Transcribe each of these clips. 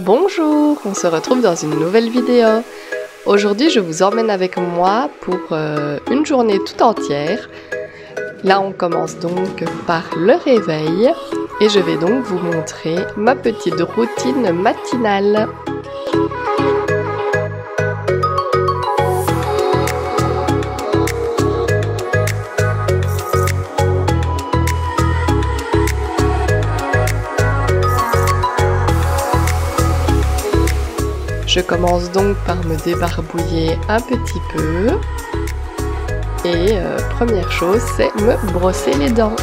Bonjour, on se retrouve dans une nouvelle vidéo. Aujourd'hui, je vous emmène avec moi pour une journée tout entière. Là, on commence donc par le réveil et je vais donc vous montrer ma petite routine matinale. Je commence donc par me débarbouiller un petit peu et première chose, c'est me brosser les dents.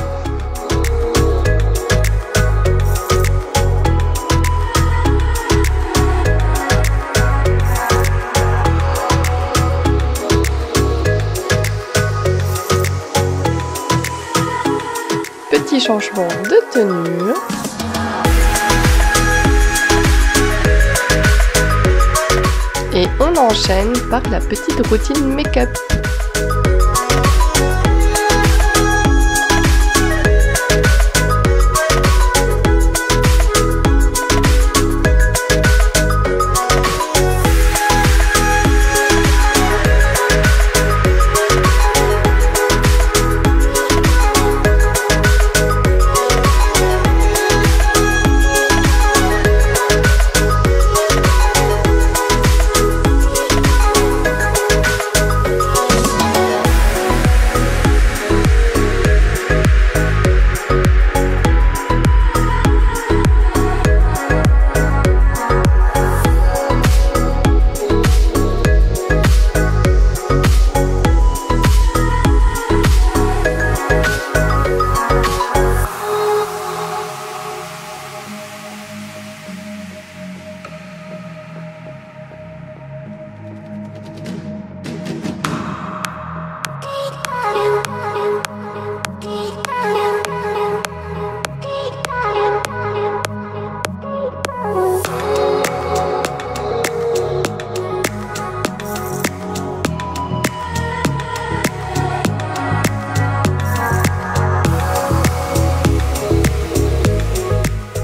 Petit changement de tenue. Et on enchaîne par la petite routine make-up.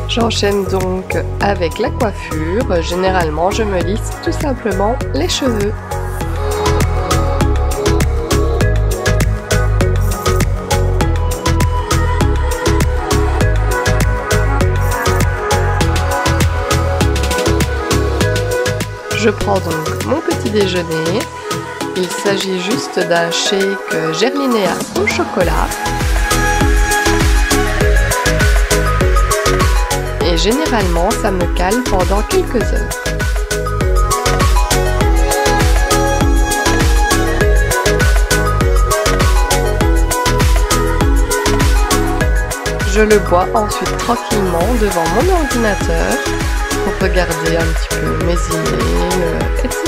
J'enchaîne donc avec la coiffure. Généralement, je me lisse tout simplement les cheveux. Je prends donc mon petit déjeuner. Il s'agit juste d'un shake gerlinéa au chocolat. Et généralement, ça me cale pendant quelques heures. Je le bois ensuite tranquillement devant mon ordinateur pour regarder un petit peu mes emails, etc.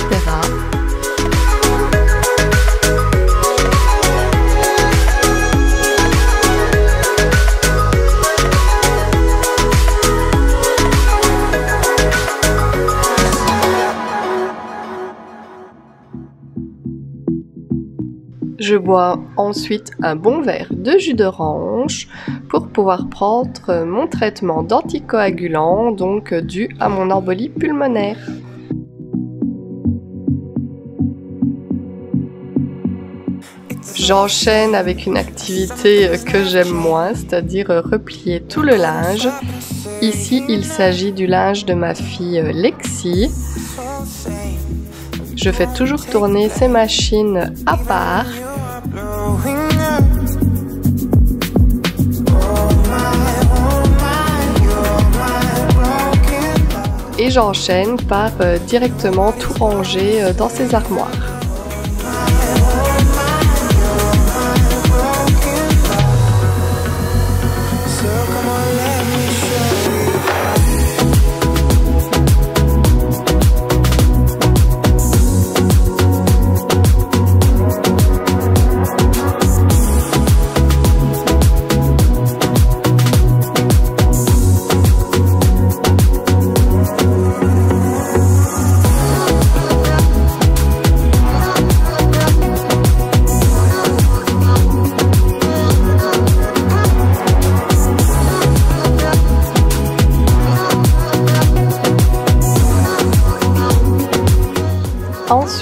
Je bois ensuite un bon verre de jus d'orange pour pouvoir prendre mon traitement d'anticoagulant, donc dû à mon embolie pulmonaire. J'enchaîne avec une activité que j'aime moins, c'est-à-dire replier tout le linge. Ici, il s'agit du linge de ma fille Lexi. Je fais toujours tourner ces machines à part. Et j'enchaîne par directement tout ranger dans ces armoires.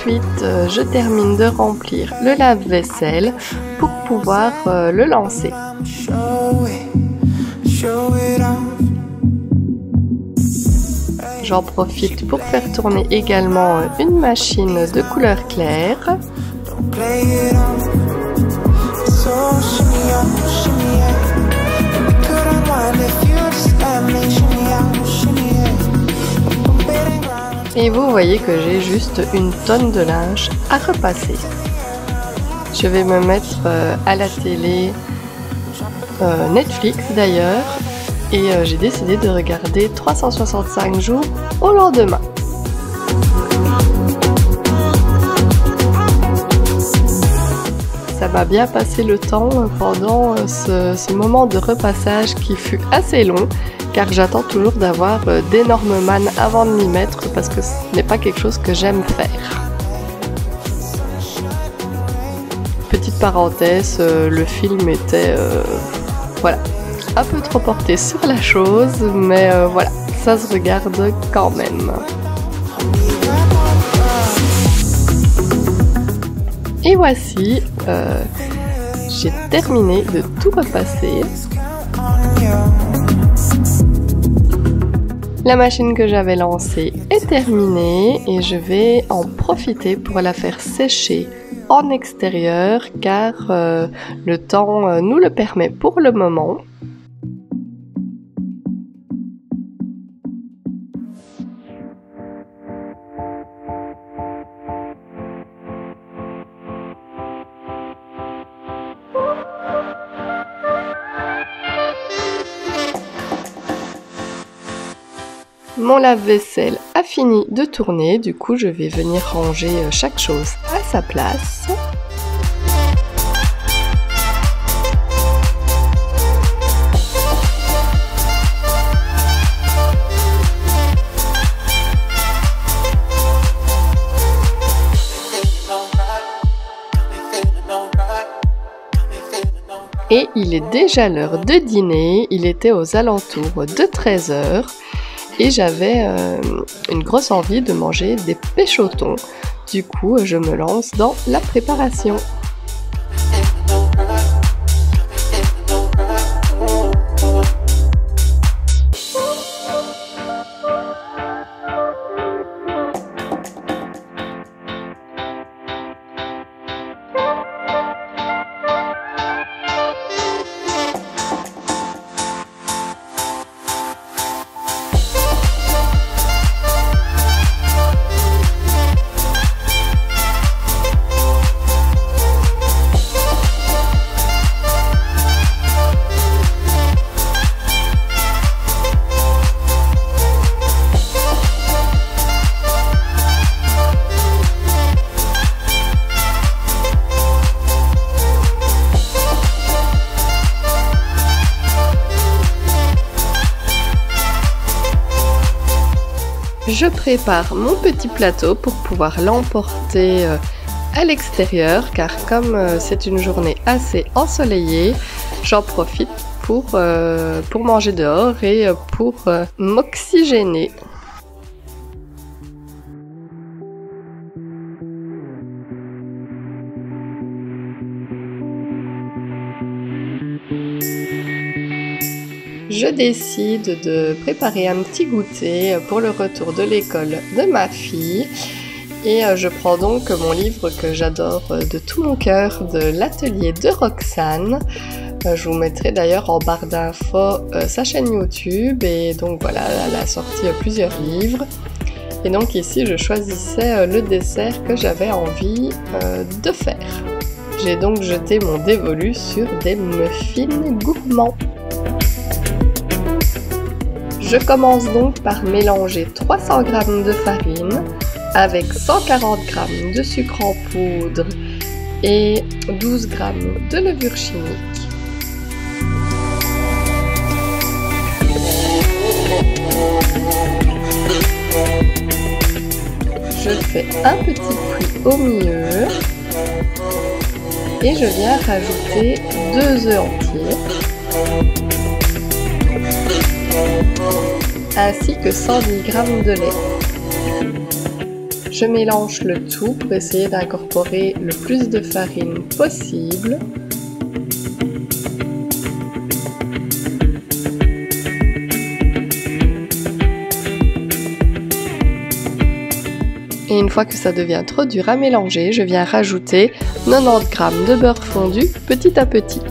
Ensuite, je termine de remplir le lave-vaisselle pour pouvoir le lancer. J'en profite pour faire tourner également une machine de couleur claire. Et vous voyez que j'ai juste une tonne de linge à repasser. Je vais me mettre à la télé, Netflix d'ailleurs, et j'ai décidé de regarder 365 jours au lendemain. Ça m'a bien passé le temps pendant ce moment de repassage qui fut assez long, car j'attends toujours d'avoir d'énormes mannes avant de m'y mettre parce que ce n'est pas quelque chose que j'aime faire. Petite parenthèse, le film était voilà, un peu trop porté sur la chose, mais voilà, ça se regarde quand même. Et voici, j'ai terminé de tout repasser. La machine que j'avais lancée est terminée et je vais en profiter pour la faire sécher en extérieur car le temps nous le permet pour le moment. Mon lave-vaisselle a fini de tourner, du coup je vais venir ranger chaque chose à sa place. Et il est déjà l'heure de dîner, il était aux alentours de 13 h. Et j'avais une grosse envie de manger des péchotons. Du coup, je me lance dans la préparation. Je prépare mon petit plateau pour pouvoir l'emporter à l'extérieur car comme c'est une journée assez ensoleillée, j'en profite pour manger dehors et pour m'oxygéner. Je décide de préparer un petit goûter pour le retour de l'école de ma fille et je prends donc mon livre que j'adore de tout mon cœur de l'atelier de Roxane. Je vous mettrai d'ailleurs en barre d'infos sa chaîne YouTube et donc voilà, elle a sorti plusieurs livres. Et donc ici je choisissais le dessert que j'avais envie de faire. J'ai donc jeté mon dévolu sur des muffins gourmands. Je commence donc par mélanger 300 g de farine avec 140 g de sucre en poudre et 12 g de levure chimique. Je fais un petit puits au milieu et je viens rajouter 2 œufs entiers ainsi que 110 g de lait. Je mélange le tout pour essayer d'incorporer le plus de farine possible. Et une fois que ça devient trop dur à mélanger, je viens rajouter 90 g de beurre fondu petit à petit.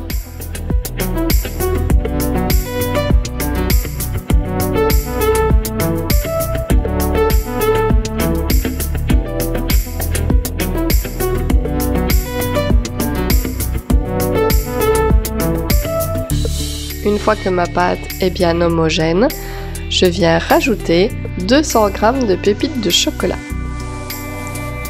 Une fois que ma pâte est bien homogène, je viens rajouter 200 g de pépites de chocolat.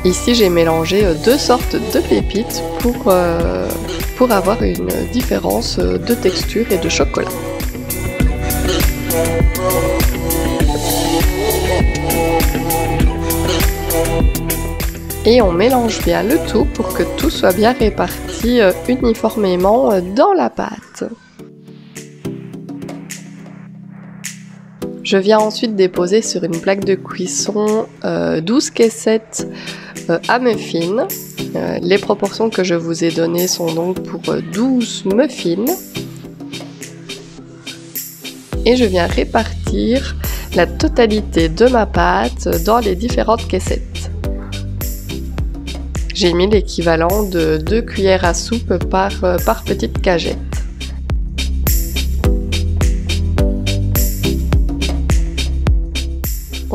Ici, j'ai mélangé deux sortes de pépites pour avoir une différence de texture et de chocolat. Et on mélange bien le tout pour que tout soit bien réparti uniformément dans la pâte. Je viens ensuite déposer sur une plaque de cuisson 12 caissettes à muffins. Les proportions que je vous ai données sont donc pour 12 muffins. Et je viens répartir la totalité de ma pâte dans les différentes caissettes. J'ai mis l'équivalent de 2 cuillères à soupe par petite cagette.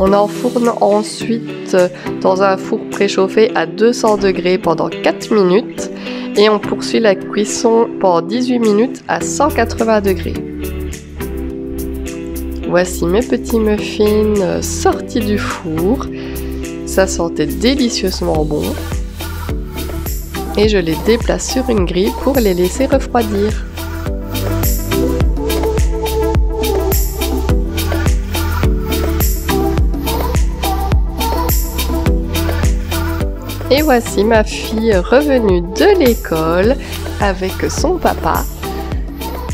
On enfourne ensuite dans un four préchauffé à 200 degrés pendant 4 minutes et on poursuit la cuisson pendant 18 minutes à 180 degrés. Voici mes petits muffins sortis du four. Ça sentait délicieusement bon. Et je les déplace sur une grille pour les laisser refroidir. Et voici ma fille revenue de l'école avec son papa.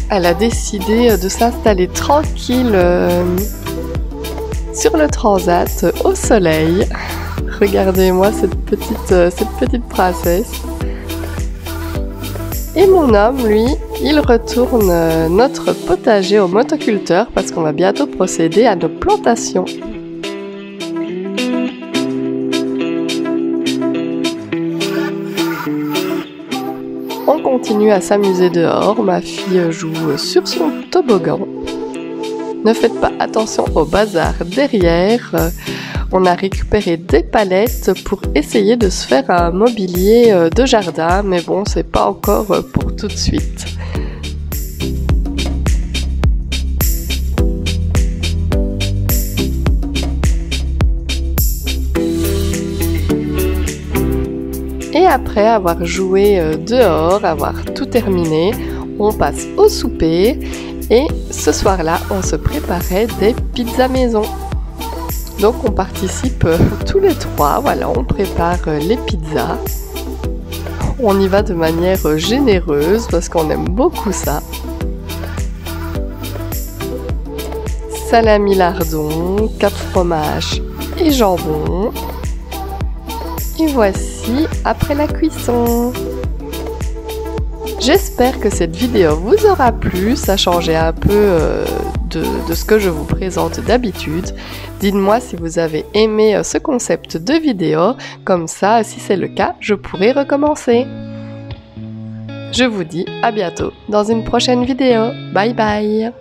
Elle a décidé de s'installer tranquille sur le transat au soleil. Regardez-moi cette petite princesse. Et mon homme, lui, il retourne notre potager au motoculteur parce qu'on va bientôt procéder à nos plantations. On continue à s'amuser dehors, ma fille joue sur son toboggan. Ne faites pas attention au bazar derrière, on a récupéré des palettes pour essayer de se faire un mobilier de jardin, mais bon, c'est pas encore pour tout de suite. Et après avoir joué dehors, avoir tout terminé, on passe au souper et ce soir-là, on se préparait des pizzas maison. Donc on participe tous les trois, voilà, on prépare les pizzas. On y va de manière généreuse parce qu'on aime beaucoup ça. Salami lardon, 4 fromages et jambon. Et voici après la cuisson. J'espère que cette vidéo vous aura plu, ça changeait un peu de ce que je vous présente d'habitude. Dites-moi si vous avez aimé ce concept de vidéo, comme ça, si c'est le cas, je pourrai recommencer. Je vous dis à bientôt dans une prochaine vidéo. Bye bye!